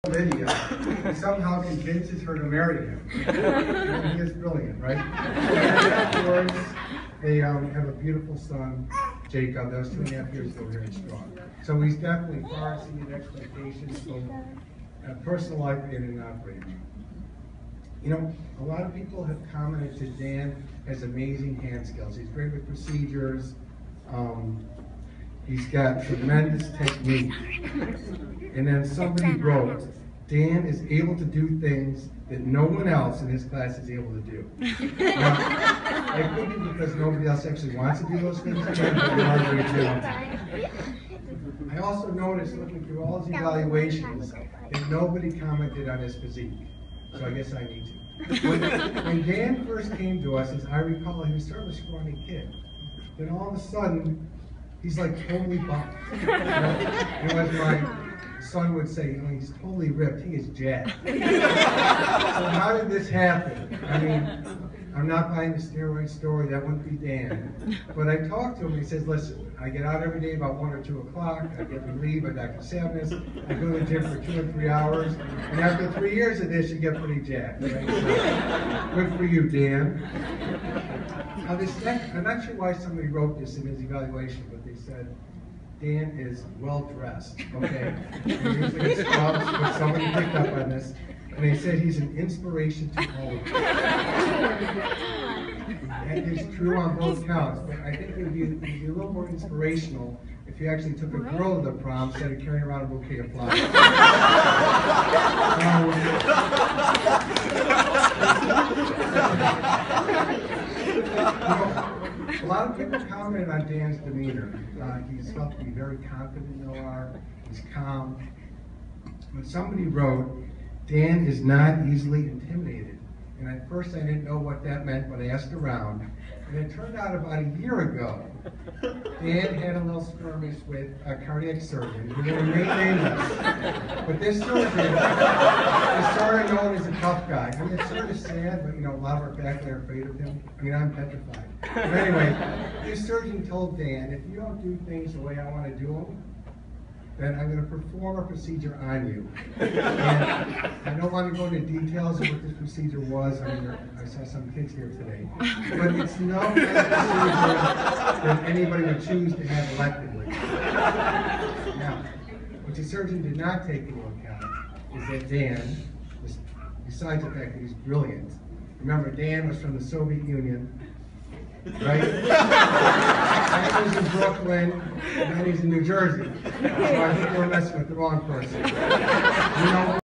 Lydia, he somehow convinces her to marry him. And he is brilliant, right? And afterwards, they have a beautiful son, Jacob. That was 2.5 years ago here in Strong. So he's definitely far exceeded expectations, both personal life and in operating. You know, a lot of people have commented that Dan has amazing hand skills. He's great with procedures. He's got tremendous technique. And then somebody wrote, Dan is able to do things that no one else in his class is able to do. Now, I think it's because nobody else actually wants to do those things again, but they are very talented. I also noticed, looking through all his evaluations, that nobody commented on his physique. So I guess I need to. When Dan first came to us, as I recall, he was sort of a scrawny kid. Then all of a sudden, he's like totally buffed. And as my son would say, he's totally ripped, he is jacked. So how did this happen? I mean, I'm not buying the steroid story, that wouldn't be Dan. But I talked to him, he says, listen, I get out every day about 1 or 2 o'clock, I get relieved by Dr. Savnis, I go to the gym for 2 or 3 hours, and after 3 years of this, you get pretty jacked. Right? So, good for you, Dan. Now, I'm not sure why somebody wrote this in his evaluation, but they said, Dan is well dressed, okay? Usually it's scrubs, but somebody picked up on this. And they said he's an inspiration to all of us. That is true on both counts, but I think it would be a little more inspirational if you actually took a girl to the prom instead of carrying around a bouquet of flowers. A lot of people commented on Dan's demeanor. He's felt to be very confident in OR. He's calm. When somebody wrote, Dan is not easily intimidated. And at first I didn't know what that meant, but I asked around. And it turned out about a year ago, Dan had a little skirmish with a cardiac surgeon. He didn't name this. But this surgeon is sort of known as a tough guy. I mean, it's sort of sad, but a lot of our faculty are afraid of him. I mean, I'm petrified. But anyway, this surgeon told Dan, if you don't do things the way I want to do them, then I'm going to perform a procedure on you. And I don't want to go into details of what this procedure was. I mean, I saw some kids here today. But it's no kind of procedure that anybody would choose to have electively. Now, what the surgeon did not take into account is that Dan, besides the fact that he's brilliant, remember Dan was from the Soviet Union, right? Dan was in Brooklyn, and then he's in New Jersey. So I think we're messing with the wrong person.